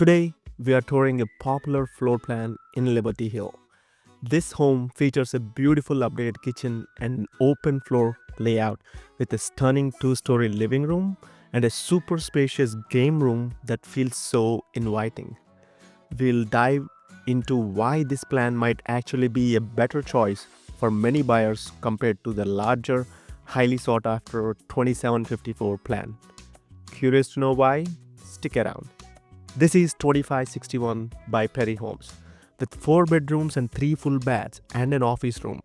Today, we are touring a popular floor plan in Liberty Hill. This home features a beautiful updated kitchen and an open floor layout with a stunning two-story living room and a super spacious game room that feels so inviting. We'll dive into why this plan might actually be a better choice for many buyers compared to the larger, highly sought after 2754 plan. Curious to know why? Stick around. This is 2561 by Perry Homes, with 4 bedrooms and 3 full baths and an office room.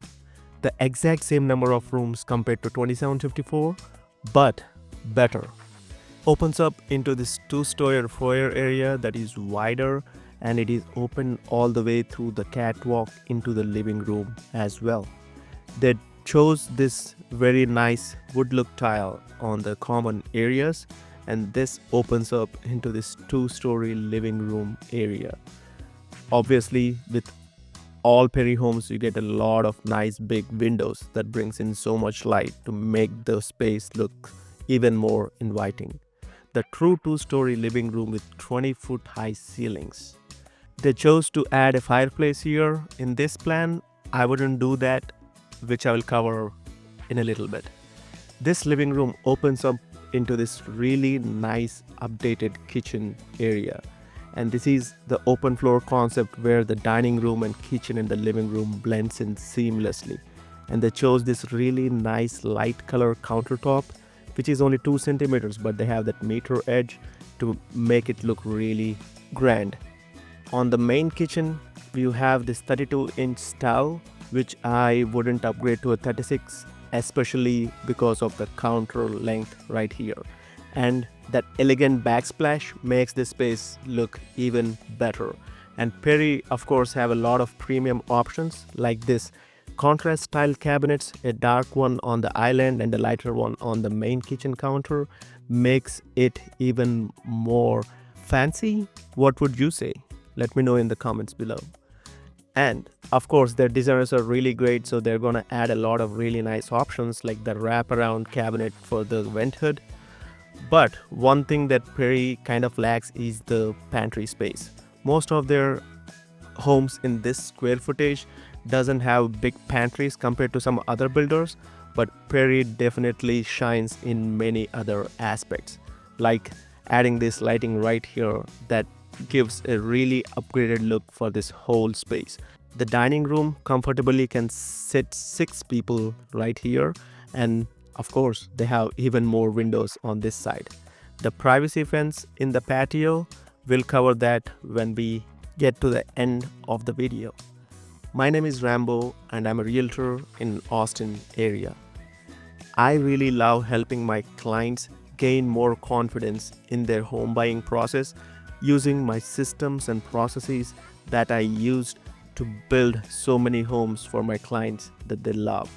The exact same number of rooms compared to 2754, but better. Opens up into this two-story foyer area that is wider, and it is open all the way through the catwalk into the living room as well. They chose this very nice wood look tile on the common areas, and this opens up into this two-story living room area. Obviously, with all Perry homes, you get a lot of nice big windows that brings in so much light to make the space look even more inviting. The true two-story living room with 20-foot high ceilings. They chose to add a fireplace here. In this plan, I wouldn't do that, which I will cover in a little bit. This living room opens up into this really nice updated kitchen area, and this is the open floor concept where the dining room and kitchen and the living room blends in seamlessly. And they chose this really nice light color countertop, which is only 2 centimeters, but they have that meter edge to make it look really grand. On the main kitchen, you have this 32-inch stove, which I wouldn't upgrade to a 36, especially because of the counter length right here. And that elegant backsplash makes this space look even better. And Perry, of course, have a lot of premium options like this contrast style cabinets. A dark one on the island and a lighter one on the main kitchen counter makes it even more fancy. What would you say? Let me know in the comments below. And of course, their designers are really great, so they're gonna add a lot of really nice options like the wraparound cabinet for the vent hood. But one thing that Perry kind of lacks is the pantry space. Most of their homes in this square footage doesn't have big pantries compared to some other builders, but Perry definitely shines in many other aspects, like adding this lighting right here that gives a really upgraded look for this whole space. The dining room comfortably can sit 6 people right here, and of course they have even more windows on this side. The privacy fence in the patio, we'll cover that when we get to the end of the video. My name is Rambo and I'm a realtor in Austin area. I really love helping my clients gain more confidence in their home buying process using my systems and processes that I used to build so many homes for my clients that they love.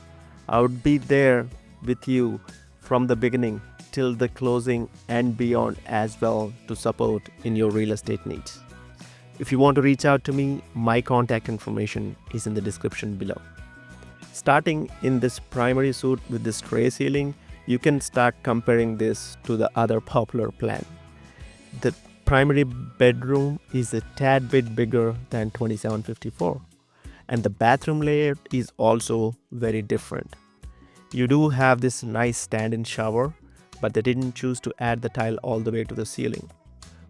I would be there with you from the beginning till the closing and beyond as well to support in your real estate needs. If you want to reach out to me, my contact information is in the description below. Starting in this primary suite with this tray ceiling, you can start comparing this to the other popular plan. The primary bedroom is a tad bit bigger than 2754, and the bathroom layout is also very different. You do have this nice stand-in shower, but they didn't choose to add the tile all the way to the ceiling.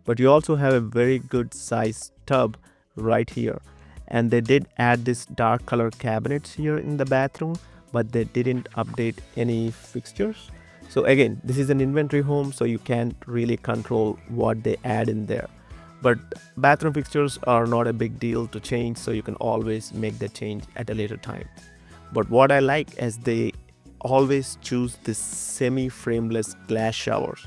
But you also have a very good sized tub right here, and they did add this dark color cabinets here in the bathroom, but they didn't update any fixtures. So again, this is an inventory home, so you can't really control what they add in there. But bathroom fixtures are not a big deal to change, so you can always make the change at a later time. But what I like is they always choose this semi-frameless glass showers.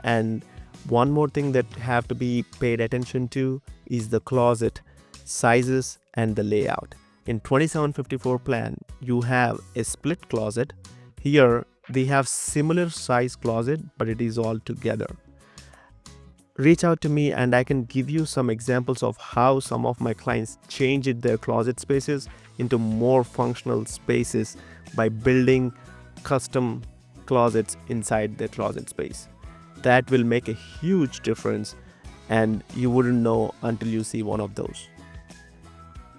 And one more thing that have to be paid attention to is the closet sizes and the layout. In 2754 plan, you have a split closet. Here we have similar size closet, but it is all together. Reach out to me and I can give you some examples of how some of my clients changed their closet spaces into more functional spaces by building custom closets inside their closet space. That will make a huge difference and you wouldn't know until you see one of those.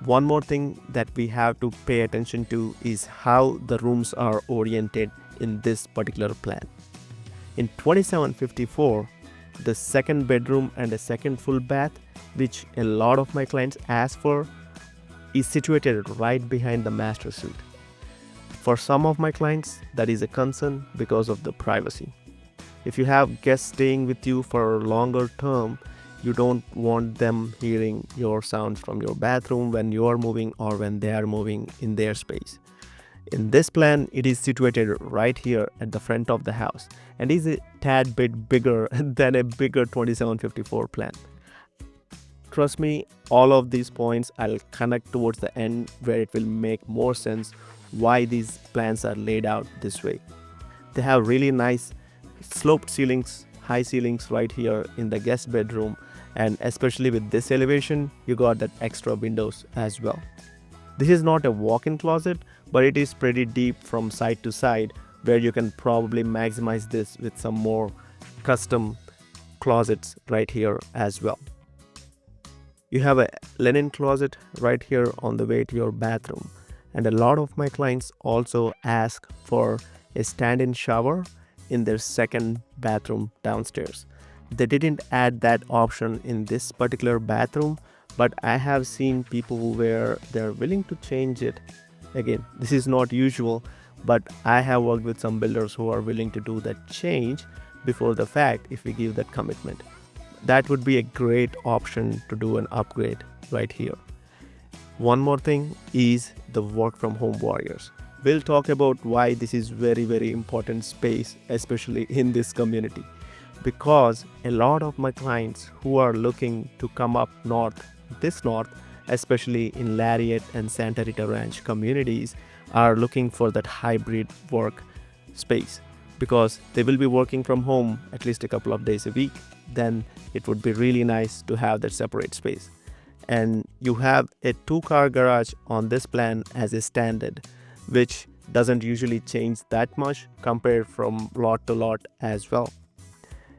One more thing that we have to pay attention to is how the rooms are oriented in this particular plan. In 2754, the second bedroom and a second full bath, which a lot of my clients ask for, is situated right behind the master suite. For some of my clients, that is a concern because of the privacy. If you have guests staying with you for a longer term, you don't want them hearing your sounds from your bathroom when you are moving or when they are moving in their space. In this plan, it is situated right here at the front of the house and is a tad bit bigger than a bigger 2754 plan. Trust me, all of these points I'll connect towards the end where it will make more sense why these plans are laid out this way. They have really nice sloped ceilings, high ceilings right here in the guest bedroom, and especially with this elevation, you got that extra windows as well. This is not a walk-in closet, but it is pretty deep from side to side where you can probably maximize this with some more custom closets right here as well. You have a linen closet right here on the way to your bathroom, and a lot of my clients also ask for a stand-in shower in their second bathroom downstairs. They didn't add that option in this particular bathroom, but I have seen people where they're willing to change it. Again, this is not usual, but I have worked with some builders who are willing to do that change before the fact if we give that commitment. That would be a great option to do an upgrade right here. One more thing is the work from home warriors. We'll talk about why this is very important space, especially in this community, because a lot of my clients who are looking to come up north, especially in Lariat and Santa Rita Ranch communities, are looking for that hybrid work space because they will be working from home at least a couple of days a week. Then it would be really nice to have that separate space. And you have a 2-car garage on this plan as a standard, which doesn't usually change that much compared from lot to lot as well.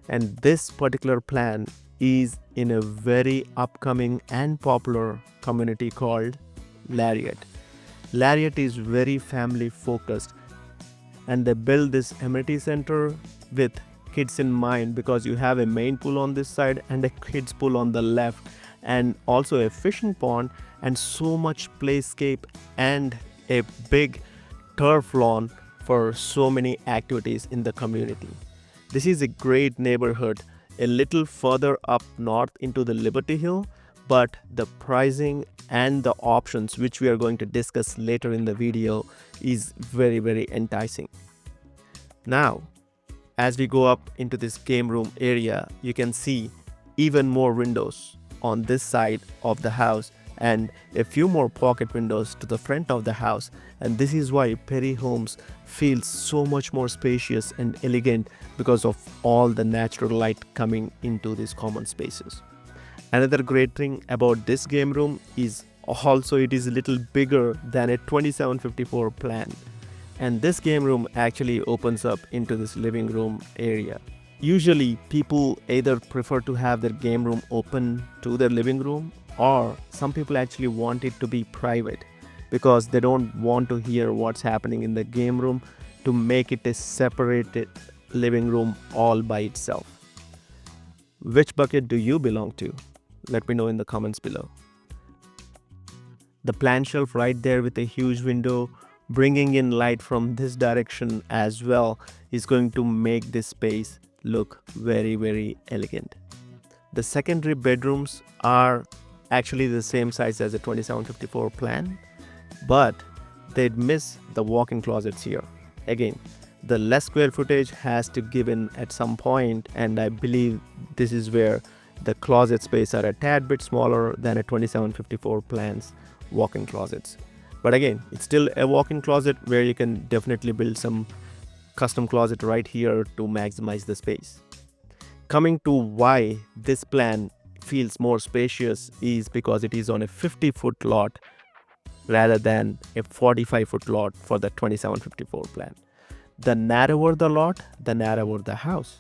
And this particular plan is in a very upcoming and popular community called Lariat. Lariat is very family focused, and they build this amenity center with kids in mind because you have a main pool on this side and a kids pool on the left, and also a fishing pond and so much playscape and a big turf lawn for so many activities in the community. This is a great neighborhood a little further up north into the Liberty Hill, but the pricing and the options which we are going to discuss later in the video is very enticing. Now, as we go up into this game room area, you can see even more windows on this side of the house and a few more pocket windows to the front of the house, and this is why Perry Homes feels so much more spacious and elegant because of all the natural light coming into these common spaces. Another great thing about this game room is also it is a little bigger than a 2754 plan, and this game room actually opens up into this living room area. Usually people either prefer to have their game room open to their living room, or some people actually want it to be private because they don't want to hear what's happening in the game room, to make it a separated living room all by itself. Which bucket do you belong to? Let me know in the comments below. The plant shelf right there with a huge window bringing in light from this direction as well is going to make this space look very elegant. The secondary bedrooms are actually the same size as a 2754 plan, but they'd miss the walk-in closets here. Again, the less square footage has to give in at some point, and I believe this is where the closet space are a tad bit smaller than a 2754 plan's walk-in closets. But again, it's still a walk-in closet where you can definitely build some custom closet right here to maximize the space. Coming to why this plan feels more spacious is because it is on a 50-foot lot rather than a 45-foot lot for the 2754 plan. The narrower the lot, the narrower the house.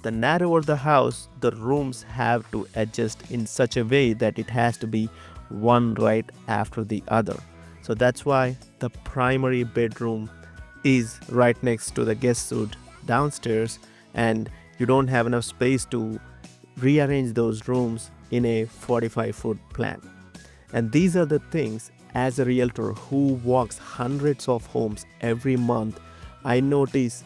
the narrower the house, the rooms have to adjust in such a way that it has to be one right after the other. So that's why the primary bedroom is right next to the guest suite downstairs, and you don't have enough space to rearrange those rooms in a 45-foot plan. And these are the things, as a realtor who walks hundreds of homes every month, I notice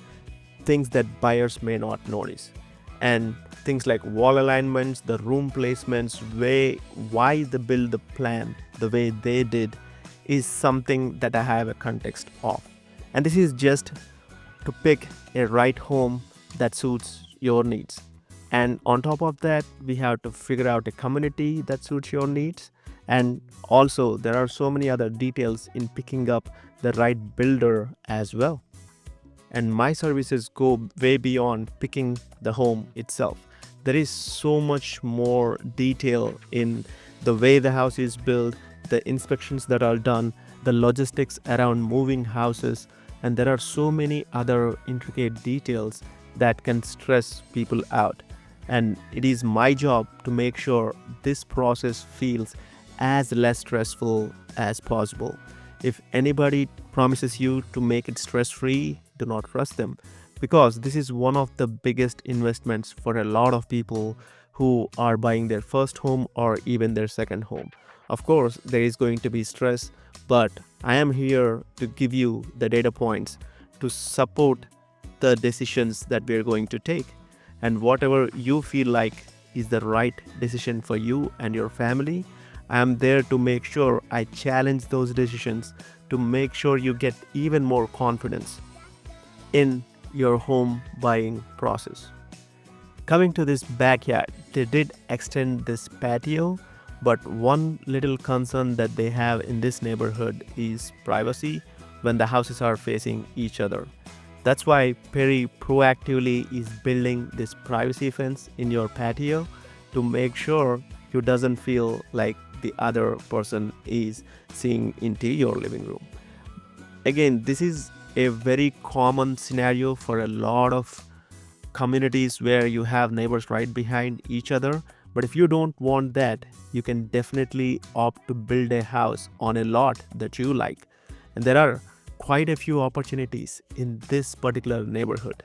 things that buyers may not notice. And things like wall alignments, the room placements, why they build the plan the way they did is something that I have a context of. And this is just to pick a right home that suits your needs. And on top of that, we have to figure out a community that suits your needs. And also, there are so many other details in picking up the right builder as well. And my services go way beyond picking the home itself. There is so much more detail in the way the house is built, the inspections that are done, the logistics around moving houses, and there are so many other intricate details that can stress people out. And it is my job to make sure this process feels as less stressful as possible. If anybody promises you to make it stress-free, do not trust them, because this is one of the biggest investments for a lot of people who are buying their first home or even their second home. Of course, there is going to be stress, but I am here to give you the data points to support the decisions that we are going to take. And whatever you feel like is the right decision for you and your family, I am there to make sure I challenge those decisions to make sure you get even more confidence in your home buying process. Coming to this backyard, they did extend this patio, but one little concern that they have in this neighborhood is privacy when the houses are facing each other. That's why Perry proactively is building this privacy fence in your patio to make sure you doesn't feel like the other person is seeing into your living room. Again, this is a very common scenario for a lot of communities where you have neighbors right behind each other. But if you don't want that, you can definitely opt to build a house on a lot that you like. And there are quite a few opportunities in this particular neighborhood.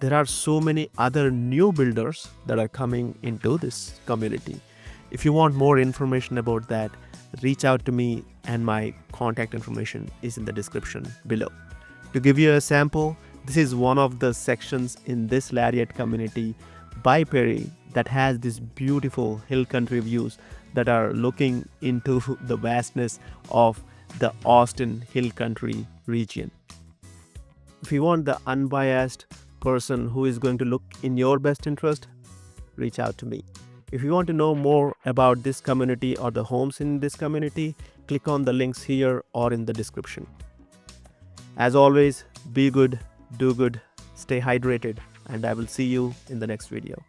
There are so many other new builders that are coming into this community. If you want more information about that, reach out to me, and my contact information is in the description below. To give you a sample, this is one of the sections in this Lariat community by Perry that has these beautiful hill country views that are looking into the vastness of the Austin Hill Country region. If you want the unbiased person who is going to look in your best interest, reach out to me. If you want to know more about this community or the homes in this community, click on the links here or in the description. As always, be good, do good, stay hydrated, and I will see you in the next video.